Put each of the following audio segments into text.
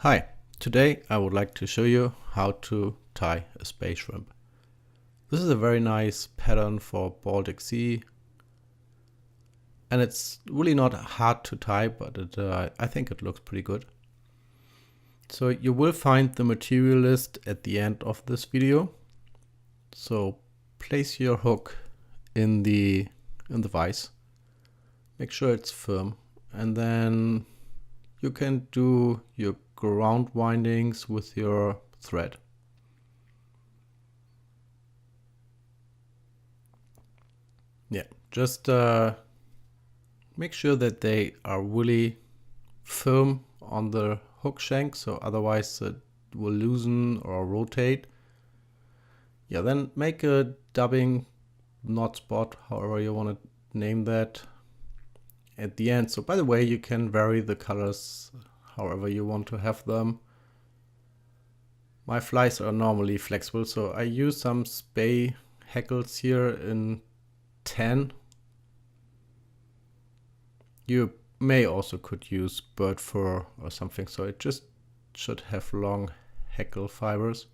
Hi, today I would like to show you how to tie a spey shrimp. This is a very nice pattern for Baltic Sea and it's really not hard to tie, but I think it looks pretty good. So you will find the material list at the end of this video. So place your hook in the vise, make sure it's firm, and then you can do your ground windings with your thread. Yeah, just make sure that they are really firm on the hook shank, so otherwise it will loosen or rotate. Yeah, then make a dubbing knot spot, however you want to name that, at the end. So by the way, you can vary the colors however you want to have them. My flies are normally flexible, so I use some Spey hackles here in 10. You may also could use bird fur or something, so it just should have long hackle fibers.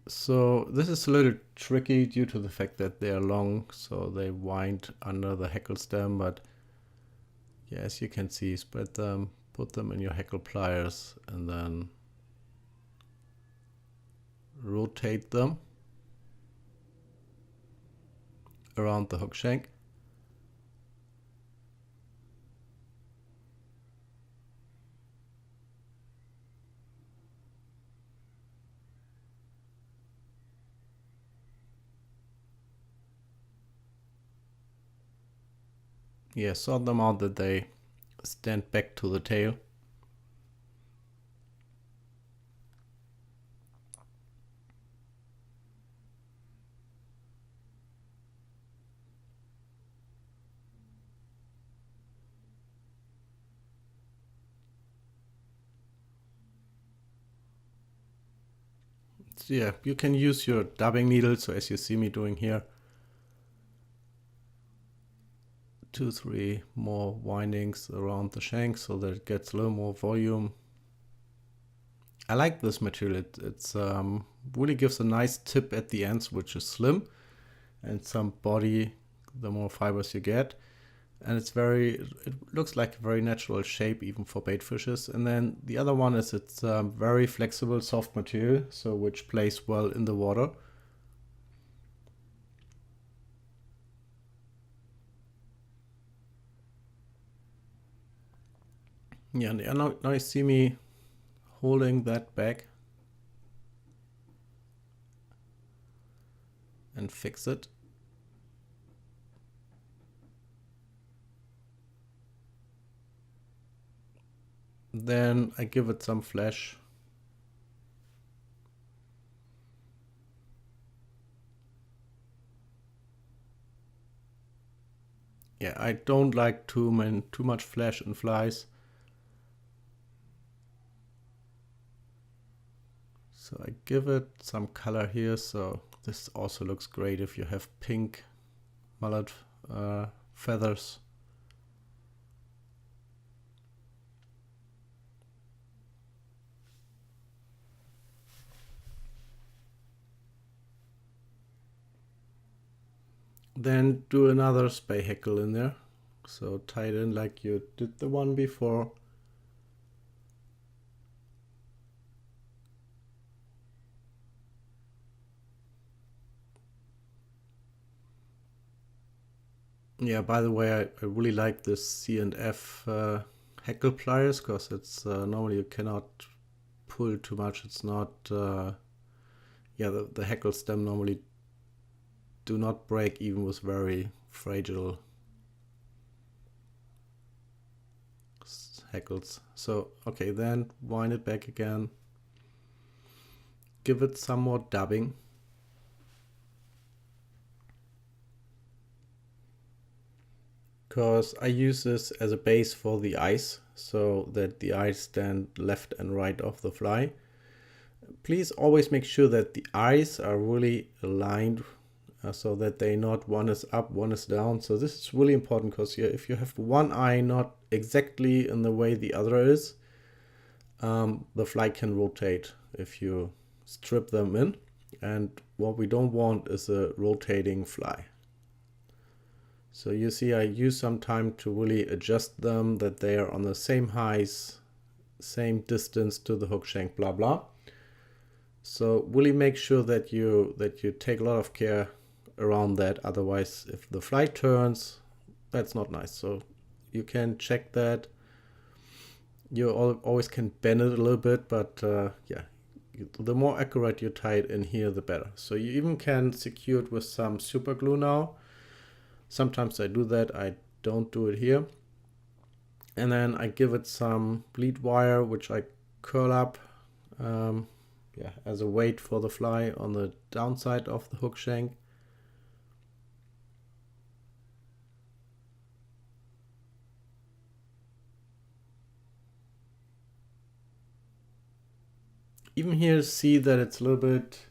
So this is a little tricky due to the fact that they are long, so they wind under the hackle stem, but yeah, as you can see, spread them, put them in your hackle pliers, and then rotate them around the hook shank. Yeah, sort them out that they stand back to the tail. So yeah, you can use your dubbing needle, so as you see me doing here, 2-3 more windings around the shank so that it gets a little more volume. I like this material. It's really gives a nice tip at the ends, which is slim, and some body the more fibers you get. And it looks like a very natural shape even for bait fishes. And then the other one is it's very flexible, soft material, so which plays well in the water. Yeah, now you see me holding that back and fix it. Then I give it some flash. Yeah, I don't like too much flash in flies. So I give it some color here, so this also looks great if you have pink mullet feathers. Then do another Spey hackle in there. So tie it in like you did the one before. Yeah, by the way, I really like this C&F hackle pliers, because it's normally you cannot pull too much. It's not, yeah, the hackle stem normally do not break even with very fragile hackles. So, okay, then wind it back again. Give it some more dubbing. Because I use this as a base for the eyes, so that the eyes stand left and right of the fly. Please always make sure that the eyes are really aligned so that they not one is up, one is down. So this is really important because if you have one eye not exactly in the way the other is, the fly can rotate if you strip them in. And what we don't want is a rotating fly. So you see I use some time to really adjust them, that they are on the same height, same distance to the hook shank, blah blah. So really make sure that you take a lot of care around that. Otherwise, if the fly turns, that's not nice. So you can check that. You always can bend it a little bit, but yeah, the more accurate you tie it in here, the better. So you even can secure it with some super glue now. Sometimes I do that, I don't do it here. And then I give it some bleed wire, which I curl up yeah, as a weight for the fly on the downside of the hook shank. Even here, see that it's a little bit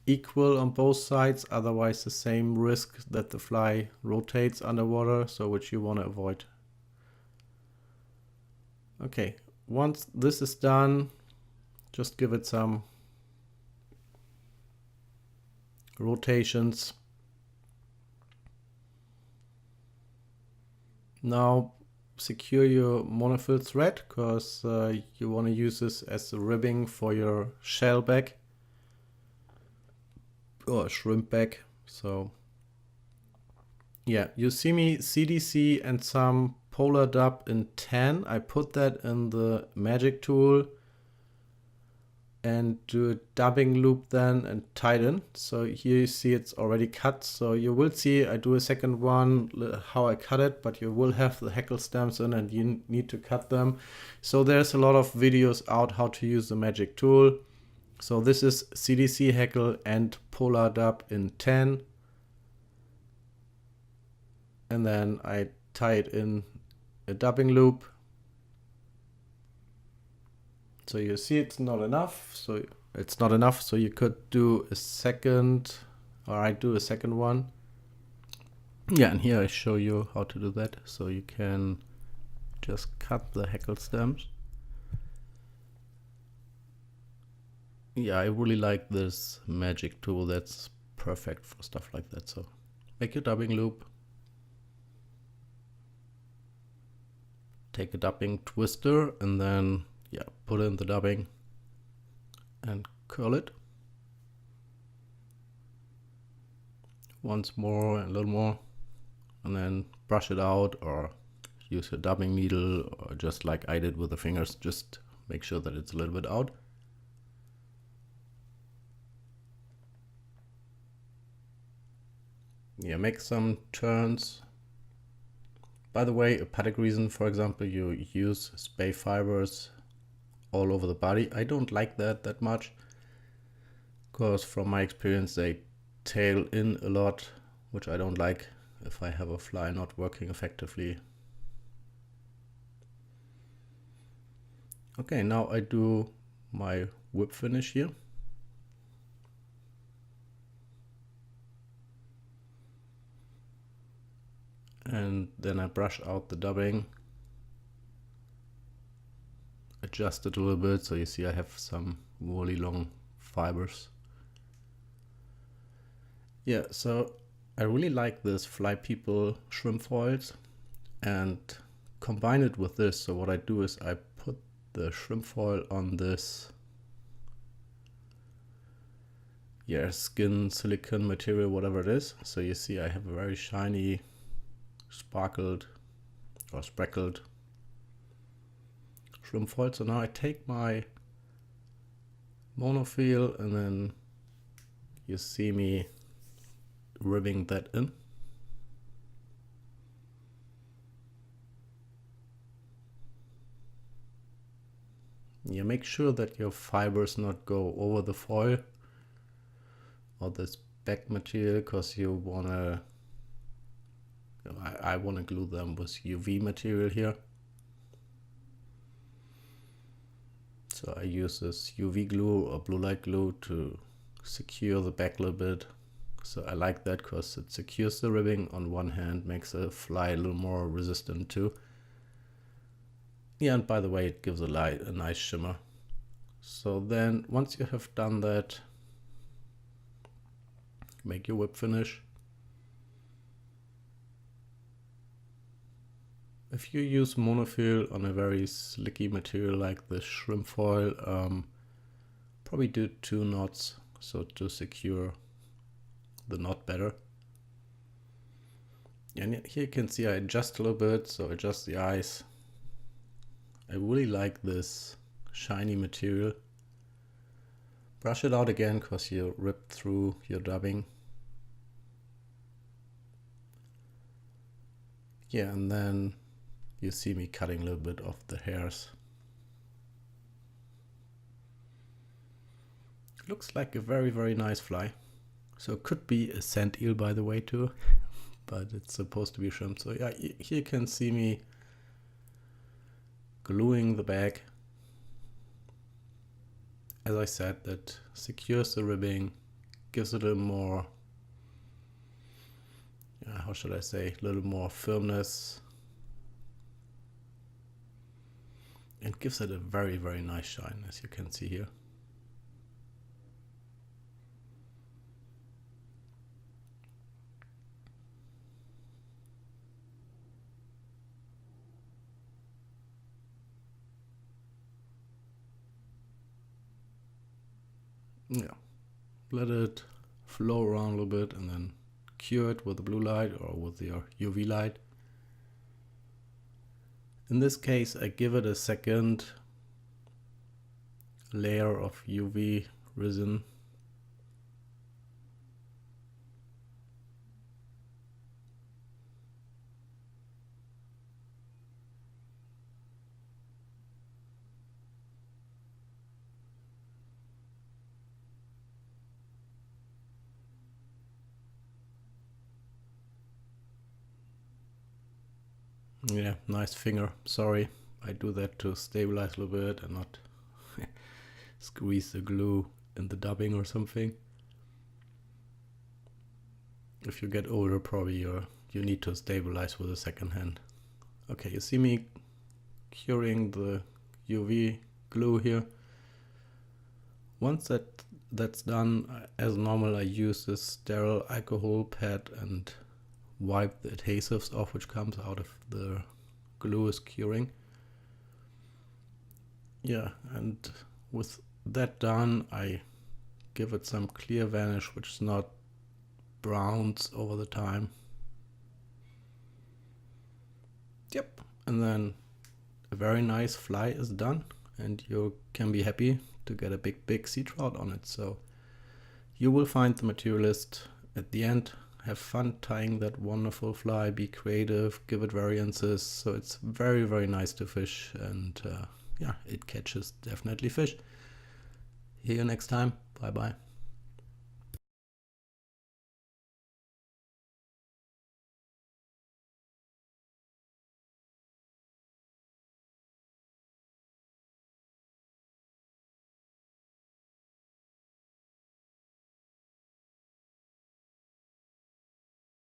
equal on both sides, otherwise the same risk that the fly rotates underwater, so which you want to avoid. Okay, once this is done, just give it some rotations. Now secure your monofill thread, because you want to use this as a ribbing for your shell bag or shrimp bag. So yeah, you see me CDC and some polar dub in 10. I put that in the magic tool and do a dubbing loop then and tighten. So here you see it's already cut. So you will see I do a second one how I cut it, but you will have the hackle stems in and you need to cut them. So there's a lot of videos out how to use the magic tool. So this is CDC hackle and polar dub in 10. And then I tie it in a dubbing loop. So you see it's not enough. So it's not enough. So you could do a second, or I do a second one. Yeah, and here I show you how to do that. So you can just cut the hackle stems. Yeah, I really like this magic tool. That's perfect for stuff like that. So make your dubbing loop. Take a dubbing twister and then yeah, put in the dubbing and curl it. Once more and a little more, and then brush it out or use a dubbing needle, or just like I did with the fingers, just make sure that it's a little bit out. Yeah, make some turns. By the way, a Pattegrisen, for example, you use spey fibers all over the body. I don't like that much, because from my experience they tail in a lot, which I don't like if I have a fly not working effectively. Okay, now I do my whip finish here. And then I brush out the dubbing, adjust it a little bit, so you see I have some really long fibers. Yeah, so I really like this Fly People shrimp foils and combine it with this. So what I do is I put the shrimp foil on this skin silicone material, whatever it is. So you see I have a very shiny, sparkled or speckled shrimp foil. So now I take my monofil and then you see me ribbing that in. You make sure that your fibers not go over the foil or this back material, because you wanna, I wanna glue them with UV material here. So I use this UV glue or blue light glue to secure the back a little bit So I like that because it secures the ribbing on one hand, makes the fly a little more resistant too. Yeah, and by the way, it gives a nice shimmer. So then once you have done that, make your whip finish. If you use monofil on a very slicky material like the shrimp foil, probably do 2 knots so to secure the knot better. And here you can see I adjust a little bit, so adjust the eyes. I really like this shiny material. Brush it out again because you ripped through your dubbing. Yeah, and then you see me cutting a little bit of the hairs. Looks like a very, very nice fly. So it could be a sand eel by the way too, but it's supposed to be shrimp. So yeah, here you can see me gluing the bag. As I said, that secures the ribbing, gives it a little more, how should I say, a little more firmness. And gives it a very, very nice shine, as you can see here. Yeah, let it flow around a little bit and then cure it with the blue light or with your UV light. In this case, I give it a second layer of UV resin. Yeah, nice finger. Sorry, I do that to stabilize a little bit and not squeeze the glue in the dubbing or something. If you get older, probably you need to stabilize with a second hand. Okay, you see me curing the UV glue here. Once that's done, as normal, I use this sterile alcohol pad and wipe the adhesives off which comes out of the glue is curing. Yeah, and with that done, I give it some clear varnish which is not browns over the time. Yep, and then a very nice fly is done and you can be happy to get a big sea trout on it. So you will find the material list at the end. Have fun tying that wonderful fly, be creative, give it variances. So it's very, very nice to fish, and yeah, it catches definitely fish. See you next time. Bye bye.